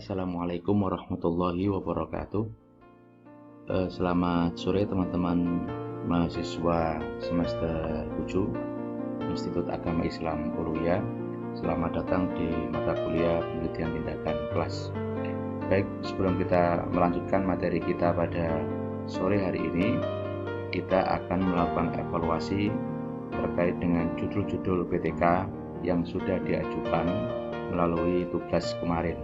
Assalamualaikum warahmatullahi wabarakatuh. Selamat sore teman-teman mahasiswa semester 7 Institut Agama Islam Uluya. Selamat datang di mata kuliah penelitian tindakan kelas. Baik, sebelum kita melanjutkan materi kita pada sore hari ini, kita akan melakukan evaluasi terkait dengan judul-judul PTK yang sudah diajukan melalui tugas kemarin.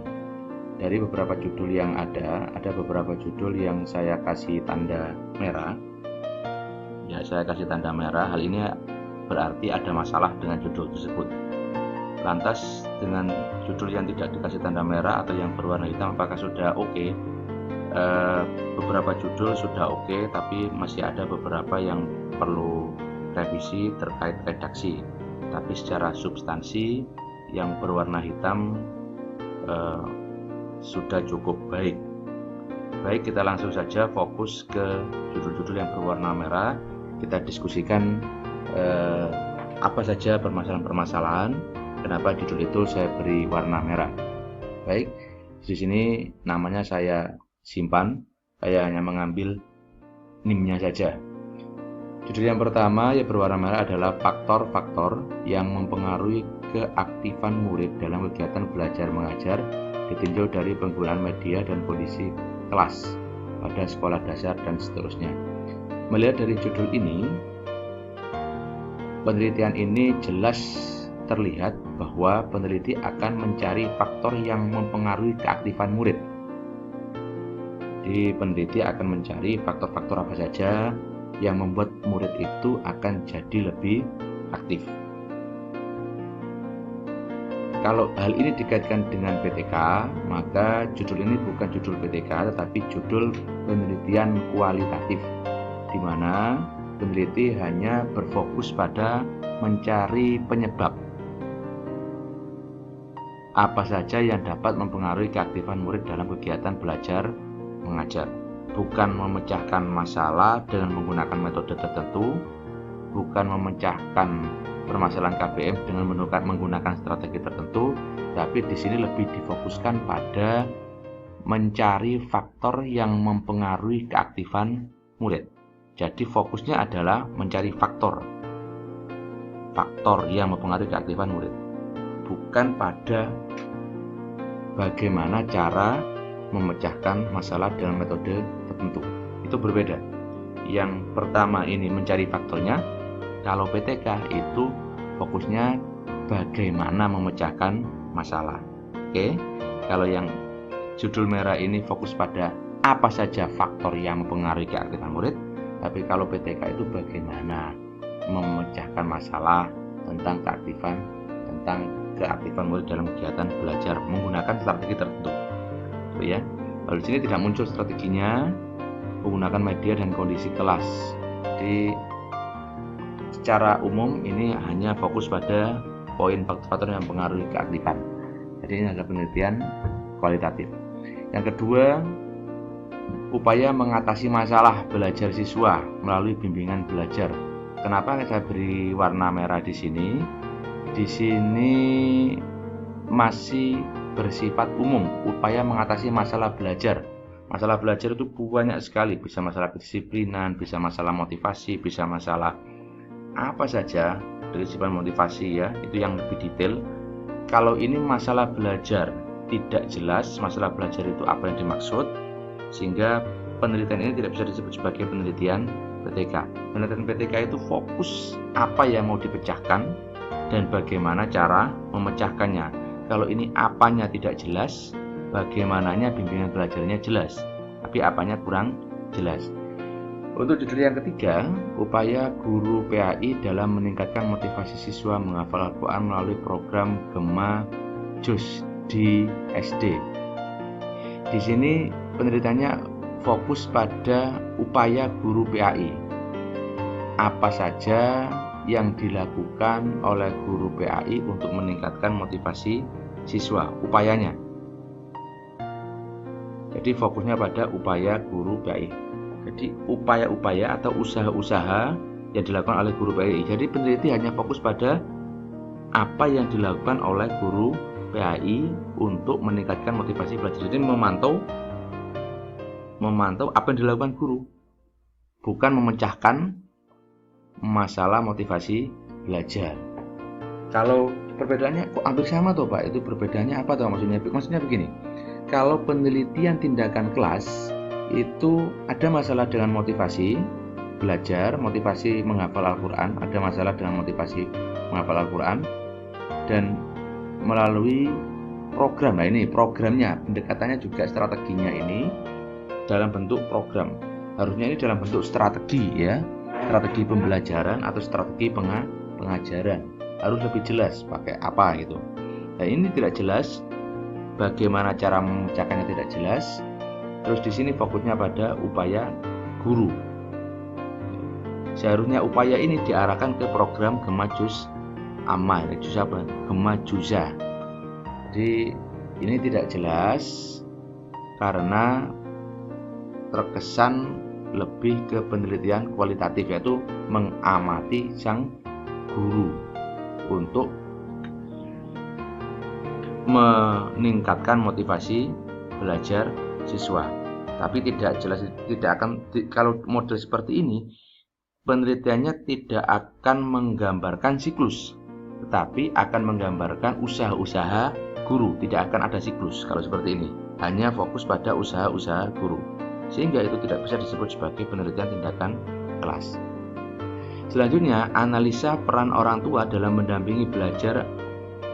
Dari beberapa judul yang ada beberapa judul yang saya kasih tanda merah. Ya, saya kasih tanda merah. Hal ini berarti ada masalah dengan judul tersebut. Lantas dengan judul yang tidak dikasih tanda merah atau yang berwarna hitam, apakah sudah oke? Beberapa judul sudah oke, tapi masih ada beberapa yang perlu revisi terkait redaksi. Tapi secara substansi yang berwarna hitam sudah cukup baik. Baik, kita langsung saja fokus ke judul-judul yang berwarna merah. Kita diskusikan apa saja permasalahan-permasalahan, kenapa judul itu saya beri warna merah. Baik, di sini namanya saya simpan, saya hanya mengambil NIM-nya saja. Judul yang pertama yang berwarna merah adalah faktor-faktor yang mempengaruhi keaktifan murid dalam kegiatan belajar mengajar ditinjau dari penggunaan media dan kondisi kelas pada sekolah dasar dan seterusnya. Melihat dari judul ini, penelitian ini jelas terlihat bahwa peneliti akan mencari faktor yang mempengaruhi keaktifan murid. Jadi peneliti akan mencari faktor-faktor apa saja yang membuat murid itu akan jadi lebih aktif. Kalau hal ini dikaitkan dengan PTK, maka judul ini bukan judul PTK tetapi judul penelitian kualitatif, di mana peneliti hanya berfokus pada mencari penyebab apa saja yang dapat mempengaruhi keaktifan murid dalam kegiatan belajar mengajar, bukan memecahkan masalah dengan menggunakan metode tertentu, bukan memecahkan permasalahan KBM dengan menggunakan strategi tertentu, tapi di sini lebih difokuskan pada mencari faktor yang mempengaruhi keaktifan murid. Jadi fokusnya adalah mencari faktor yang mempengaruhi keaktifan murid, bukan pada bagaimana cara memecahkan masalah dengan metode tertentu. Itu berbeda. Yang pertama ini mencari faktornya. Kalau PTK itu fokusnya bagaimana memecahkan masalah. Oke. Kalau yang judul merah ini fokus pada apa saja faktor yang mempengaruhi keaktifan murid. Tapi kalau PTK itu bagaimana memecahkan masalah tentang keaktifan murid dalam kegiatan belajar menggunakan strategi tertentu. Itu ya. Lalu di sini tidak muncul strateginya, menggunakan media dan kondisi kelas. Jadi secara umum ini hanya fokus pada poin faktor-faktor yang mempengaruhi keaktifan. Jadi ini adalah penelitian kualitatif. Yang kedua, upaya mengatasi masalah belajar siswa melalui bimbingan belajar. Kenapa saya beri warna merah di sini? Di sini masih bersifat umum, upaya mengatasi masalah belajar. Masalah belajar itu banyak sekali, bisa masalah kedisiplinan, bisa masalah motivasi, bisa masalah apa saja dari sifat motivasi ya, itu yang lebih detail. Kalau ini masalah belajar tidak jelas masalah belajar itu apa yang dimaksud, sehingga penelitian ini tidak bisa disebut sebagai penelitian PTK. Penelitian PTK itu fokus apa yang mau dipecahkan dan bagaimana cara memecahkannya. Kalau ini apanya tidak jelas, bagaimananya bimbingan belajarnya jelas, tapi apanya kurang jelas. Untuk judul yang ketiga, upaya guru PAI dalam meningkatkan motivasi siswa menghafal Al-Quran melalui program Gema JUS di SD. Di sini penelitiannya fokus pada upaya guru PAI. Apa saja yang dilakukan oleh guru PAI untuk meningkatkan motivasi siswa, upayanya. Jadi fokusnya pada upaya guru PAI. Jadi upaya-upaya atau usaha-usaha yang dilakukan oleh guru PAI. Jadi peneliti hanya fokus pada apa yang dilakukan oleh guru PHI untuk meningkatkan motivasi belajar. Jadi memantau apa yang dilakukan guru, bukan memecahkan masalah motivasi belajar. Kalau perbedaannya kok hampir sama tuh Pak, itu perbedaannya apa tuh maksudnya? Maksudnya begini, kalau penelitian tindakan kelas itu ada masalah dengan motivasi belajar, motivasi menghafal Al-Quran, ada masalah dengan motivasi menghafal Al-Quran, dan melalui program. Nah ini programnya, pendekatannya juga strateginya ini dalam bentuk program. Harusnya ini dalam bentuk strategi ya, strategi pembelajaran atau strategi pengajaran. Harus lebih jelas pakai apa gitu. Nah ini tidak jelas, bagaimana cara memecahkannya tidak jelas. Terus di sini fokusnya pada upaya guru. Seharusnya upaya ini diarahkan ke program Gema Juz Amma, juz apa? Gema Juza. Jadi ini tidak jelas karena terkesan lebih ke penelitian kualitatif, yaitu mengamati sang guru untuk meningkatkan motivasi belajar siswa. Tapi tidak jelas, tidak akan, kalau model seperti ini penelitiannya tidak akan menggambarkan siklus, tetapi akan menggambarkan usaha-usaha guru. Tidak akan ada siklus kalau seperti ini, hanya fokus pada usaha-usaha guru, sehingga itu tidak bisa disebut sebagai penelitian tindakan kelas. Selanjutnya, analisa peran orang tua dalam mendampingi belajar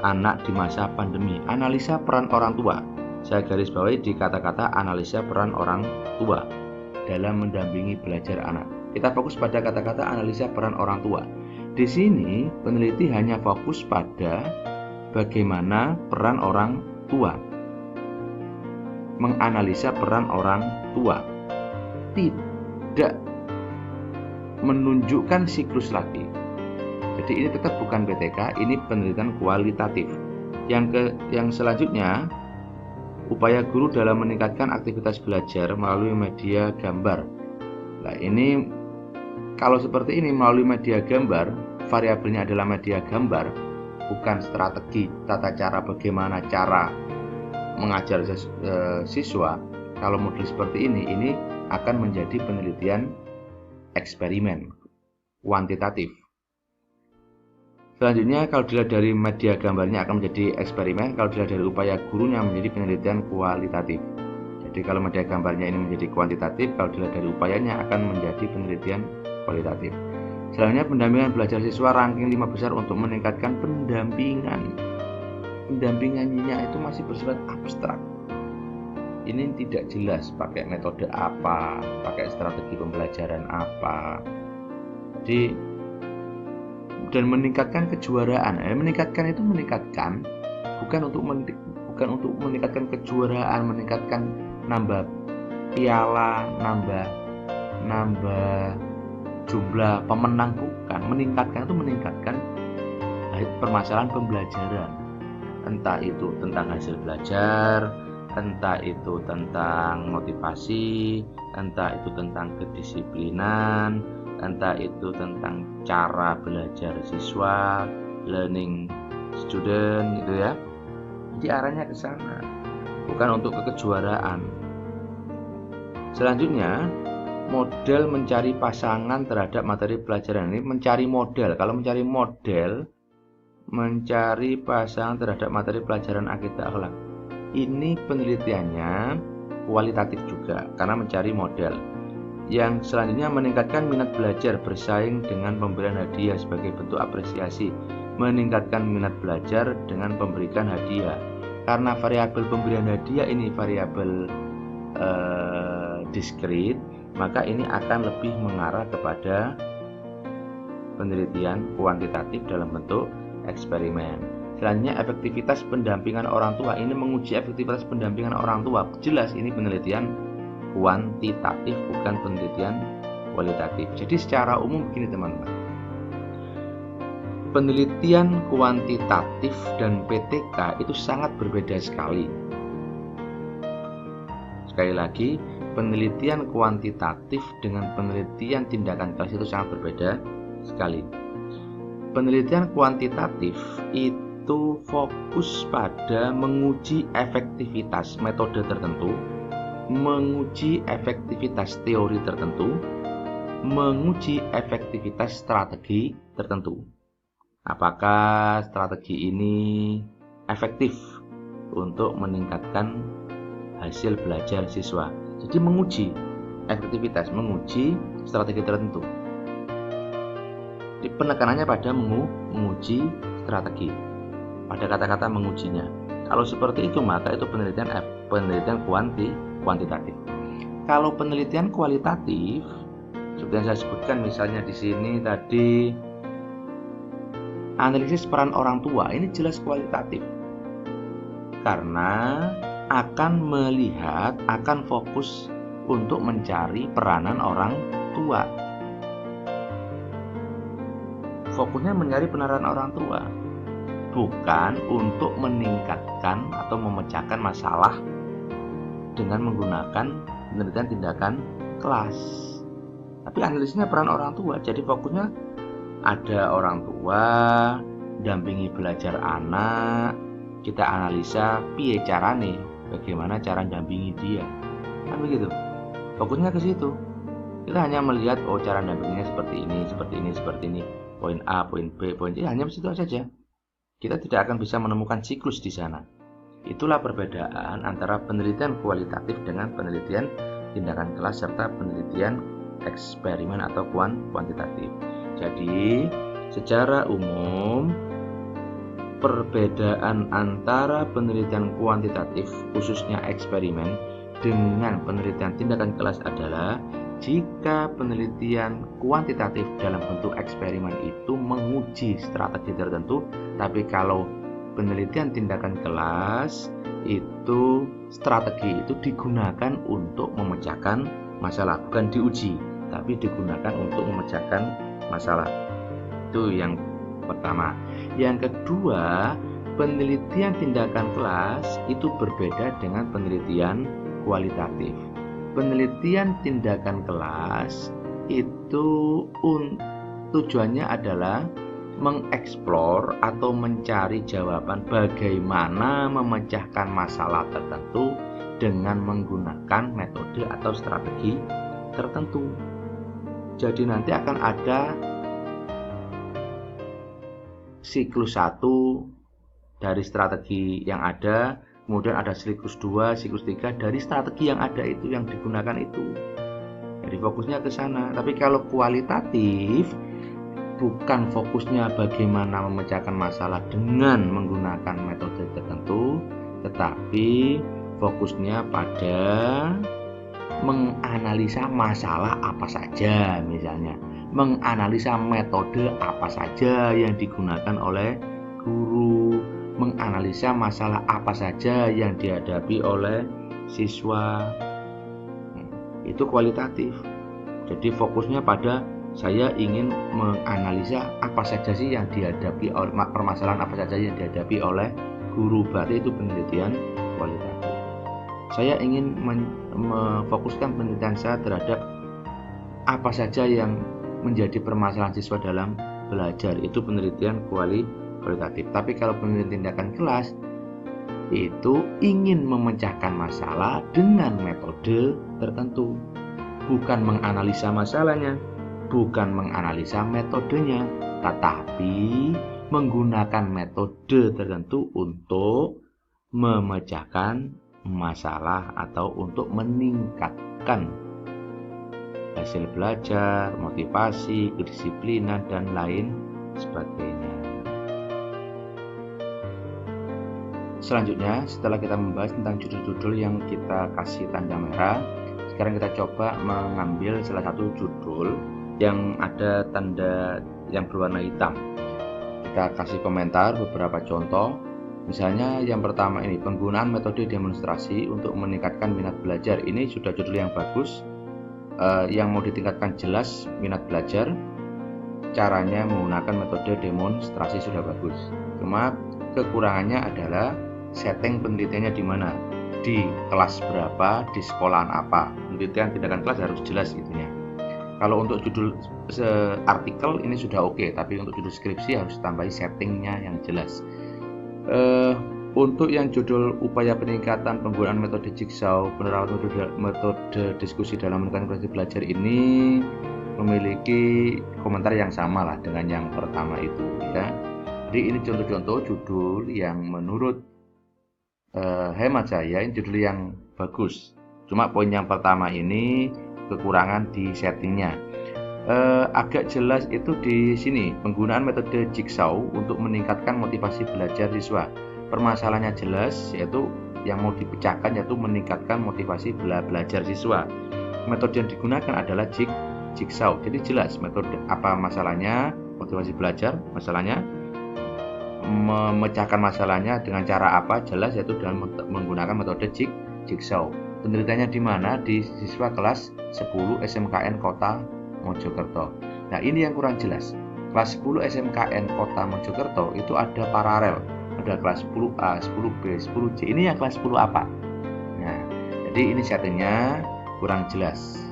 anak di masa pandemi. Analisa peran orang tua, saya garis bawahi di kata-kata analisa peran orang tua dalam mendampingi belajar anak. Kita fokus pada kata-kata analisa peran orang tua. Di sini peneliti hanya fokus pada bagaimana peran orang tua, menganalisa peran orang tua, tidak menunjukkan siklus lagi. Jadi ini tetap bukan PTK, ini penelitian kualitatif. Yang selanjutnya, upaya guru dalam meningkatkan aktivitas belajar melalui media gambar. Nah ini kalau seperti ini melalui media gambar, variabelnya adalah media gambar, bukan strategi tata cara bagaimana cara mengajar siswa. Kalau model seperti ini akan menjadi penelitian eksperimen kuantitatif. Selanjutnya, kalau dilihat dari media gambarnya akan menjadi eksperimen, kalau dilihat dari upaya gurunya menjadi penelitian kualitatif. Jadi kalau media gambarnya ini menjadi kuantitatif, kalau dilihat dari upayanya akan menjadi penelitian kualitatif. Selanjutnya, pendampingan belajar siswa ranking 5 besar untuk meningkatkan pendampingan. Pendampingannya itu masih bersifat abstrak. Ini tidak jelas pakai metode apa, pakai strategi pembelajaran apa. Jadi, dan meningkatkan kejuaraan. Meningkatkan itu meningkatkan bukan untuk meningkatkan kejuaraan, meningkatkan nambah piala, nambah jumlah pemenang, bukan. Meningkatkan itu meningkatkan permasalahan pembelajaran. Entah itu tentang hasil belajar, entah itu tentang motivasi, entah itu tentang kedisiplinan, entah itu tentang cara belajar siswa, learning student gitu ya. Jadi arahnya ke sana, bukan untuk kejuaraan. Selanjutnya, model mencari pasangan terhadap materi pelajaran. Ini mencari model. Kalau mencari pasangan terhadap materi pelajaran akidah akhlak, ini penelitiannya kualitatif juga karena mencari model. Yang selanjutnya, meningkatkan minat belajar bersaing dengan pemberian hadiah sebagai bentuk apresiasi. Meningkatkan minat belajar dengan memberikan hadiah. Karena variabel pemberian hadiah ini variabel diskrit, maka ini akan lebih mengarah kepada penelitian kuantitatif dalam bentuk eksperimen. Selanjutnya, efektivitas pendampingan orang tua. Ini menguji efektivitas pendampingan orang tua. Jelas ini penelitian kuantitatif, bukan penelitian kualitatif. Jadi secara umum begini teman-teman, penelitian kuantitatif dan PTK itu sangat berbeda sekali. Sekali lagi, penelitian kuantitatif dengan penelitian tindakan kelas itu sangat berbeda sekali. Penelitian kuantitatif itu itu fokus pada menguji efektivitas metode tertentu, menguji efektivitas teori tertentu, menguji efektivitas strategi tertentu. Apakah strategi ini efektif untuk meningkatkan hasil belajar siswa? Jadi menguji efektivitas, menguji strategi tertentu. Penekanannya pada menguji strategi, pada kata-kata mengujinya. Kalau seperti itu maka itu penelitian kuantitatif. Kalau penelitian kualitatif, seperti yang saya sebutkan misalnya di sini tadi, analisis peran orang tua, ini jelas kualitatif. Karena akan melihat, akan fokus untuk mencari peranan orang tua. Fokusnya mencari peranan orang tua, bukan untuk meningkatkan atau memecahkan masalah dengan menggunakan penelitian tindakan kelas. Tapi analisisnya peran orang tua, jadi fokusnya ada orang tua, dampingi belajar anak, kita analisa piye carane, bagaimana cara dampingi dia, kan begitu. Fokusnya ke situ. Kita hanya melihat cara dampinginya seperti ini, poin A, poin B, poin C, hanya situ saja. Kita tidak akan bisa menemukan siklus di sana. Itulah perbedaan antara penelitian kualitatif dengan penelitian tindakan kelas serta penelitian eksperimen atau kuantitatif. Jadi, secara umum perbedaan antara penelitian kuantitatif khususnya eksperimen dengan penelitian tindakan kelas adalah jika penelitian kuantitatif dalam bentuk eksperimen itu menguji strategi tertentu, tapi kalau penelitian tindakan kelas itu strategi itu digunakan untuk memecahkan masalah, bukan diuji, tapi digunakan untuk memecahkan masalah. Itu yang pertama. Yang kedua, penelitian tindakan kelas itu berbeda dengan penelitian kualitatif. Penelitian tindakan kelas itu tujuannya adalah mengeksplor atau mencari jawaban bagaimana memecahkan masalah tertentu dengan menggunakan metode atau strategi tertentu. Jadi nanti akan ada siklus 1 dari strategi yang ada, kemudian ada siklus 2, siklus 3 dari strategi yang ada itu, yang digunakan itu. Jadi fokusnya ke sana. Tapi kalau kualitatif, bukan fokusnya bagaimana memecahkan masalah dengan menggunakan metode tertentu, tetapi fokusnya pada menganalisa masalah apa saja, misalnya menganalisa metode apa saja yang digunakan oleh guru, menganalisa masalah apa saja yang dihadapi oleh siswa. Itu kualitatif. Jadi fokusnya pada saya ingin menganalisa apa saja sih yang dihadapi oleh permasalahan apa saja yang dihadapi oleh guru, berarti itu penelitian kualitatif. Saya ingin memfokuskan penelitian saya terhadap apa saja yang menjadi permasalahan siswa dalam belajar, itu penelitian kualitatif. Tapi kalau penelitian tindakan kelas itu ingin memecahkan masalah dengan metode tertentu, bukan menganalisa masalahnya, bukan menganalisa metodenya, tetapi menggunakan metode tertentu untuk memecahkan masalah atau untuk meningkatkan hasil belajar, motivasi, kedisiplinan, dan lain sebagainya. Selanjutnya, setelah kita membahas tentang judul-judul yang kita kasih tanda merah, sekarang kita coba mengambil salah satu judul yang ada tanda yang berwarna hitam. Kita kasih komentar beberapa contoh. Misalnya yang pertama ini, penggunaan metode demonstrasi untuk meningkatkan minat belajar. Ini sudah judul yang bagus. Yang mau ditingkatkan jelas minat belajar, caranya menggunakan metode demonstrasi sudah bagus. Cuma kekurangannya adalah setting penelitiannya di mana, di kelas berapa, di sekolahan apa. Penelitian tindakan kelas harus jelas itunya. Kalau untuk judul artikel ini sudah oke, tapi untuk judul skripsi harus tambahi settingnya yang jelas. Eh, untuk yang judul upaya peningkatan penggunaan metode jigsaw, penerapan metode diskusi dalam meningkatkan prestasi belajar ini memiliki komentar yang sama lah dengan yang pertama itu ya. Jadi ini contoh-contoh judul yang menurut hemat saya ini judul yang bagus. Cuma poin yang pertama ini kekurangan di settingnya. Agak jelas itu di sini penggunaan metode jigsaw untuk meningkatkan motivasi belajar siswa. Permasalahannya jelas, yaitu yang mau dipecahkan yaitu meningkatkan motivasi belajar siswa. Metode yang digunakan adalah jigsaw. Jadi jelas metode apa masalahnya, motivasi belajar masalahnya, memecahkan masalahnya dengan cara apa jelas, yaitu dengan menggunakan metode jigsaw. Penelitiannya di mana? Di siswa kelas 10 SMKN Kota Mojokerto. Nah, ini yang kurang jelas. Kelas 10 SMKN Kota Mojokerto itu ada paralel, ada kelas 10A, 10B, 10C. Ini yang kelas 10 apa? Nah, jadi ini settingnya kurang jelas.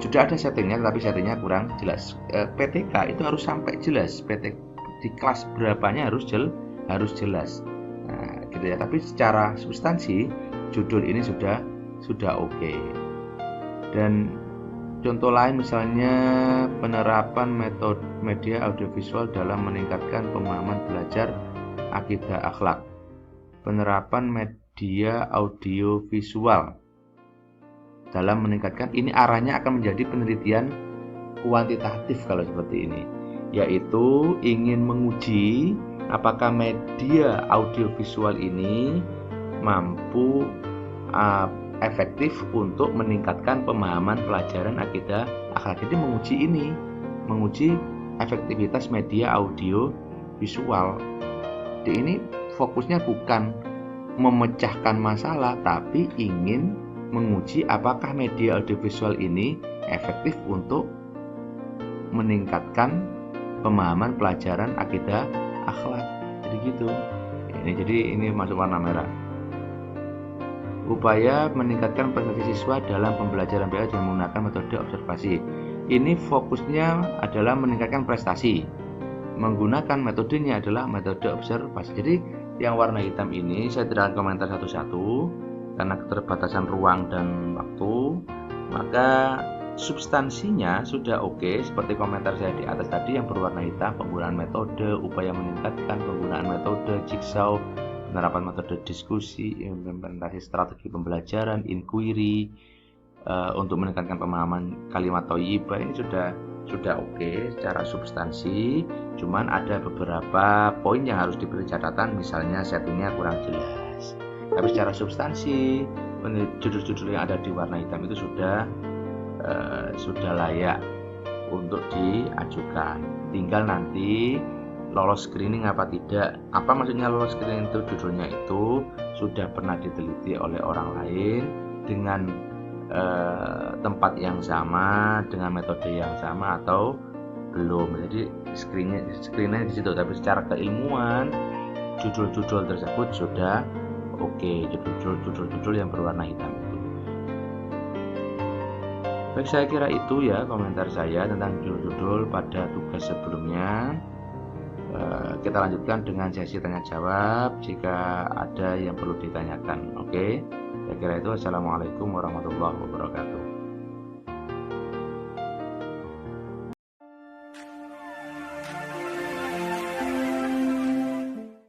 Sudah ada settingnya, tapi settingnya kurang jelas. PTK itu harus sampai jelas. PTK di kelas berapanya harus jelas. Nah, gitu ya. Tapi secara substansi judul ini sudah oke. Dan contoh lain misalnya penerapan metode media audiovisual dalam meningkatkan pemahaman belajar akidah akhlak. Penerapan media audiovisual dalam meningkatkan, ini arahnya akan menjadi penelitian kuantitatif kalau seperti ini, yaitu ingin menguji apakah media audiovisual ini mampu efektif untuk meningkatkan pemahaman pelajaran akidah akhlak. Jadi menguji efektivitas media audio visual. Jadi ini fokusnya bukan memecahkan masalah, tapi ingin menguji apakah media audiovisual ini efektif untuk meningkatkan pemahaman pelajaran akidah akhlak. Jadi gitu. Ini masuk warna merah. Upaya meningkatkan prestasi siswa dalam pembelajaran BA dengan menggunakan metode observasi. Ini fokusnya adalah meningkatkan prestasi. Menggunakan metodenya adalah metode observasi. Jadi yang warna hitam ini saya tidak akan komentar satu-satu karena keterbatasan ruang dan waktu. Maka substansinya sudah oke, seperti komentar saya di atas tadi yang berwarna hitam, penggunaan metode, upaya meningkatkan penggunaan metode jigsaw, penerapan metode diskusi, implementasi strategi pembelajaran, inquiry, untuk meningkatkan pemahaman kalimat thayyibah, ini sudah oke secara substansi. Cuman ada beberapa poin yang harus diberi catatan, misalnya settingnya kurang jelas. Tapi secara substansi judul-judul yang ada di warna hitam itu sudah layak untuk diajukan. Tinggal nanti lolos screening apa tidak. Apa maksudnya lolos screening itu? Judulnya itu sudah pernah diteliti oleh orang lain dengan tempat yang sama, dengan metode yang sama atau belum. Jadi screeningnya di situ. Tapi secara keilmuan judul-judul tersebut sudah oke. Judul-judul yang berwarna hitam itu. Baik, saya kira itu ya komentar saya tentang judul-judul pada tugas sebelumnya. Kita lanjutkan dengan sesi tanya jawab jika ada yang perlu ditanyakan. Oke, saya kira itu. Assalamualaikum warahmatullahi wabarakatuh.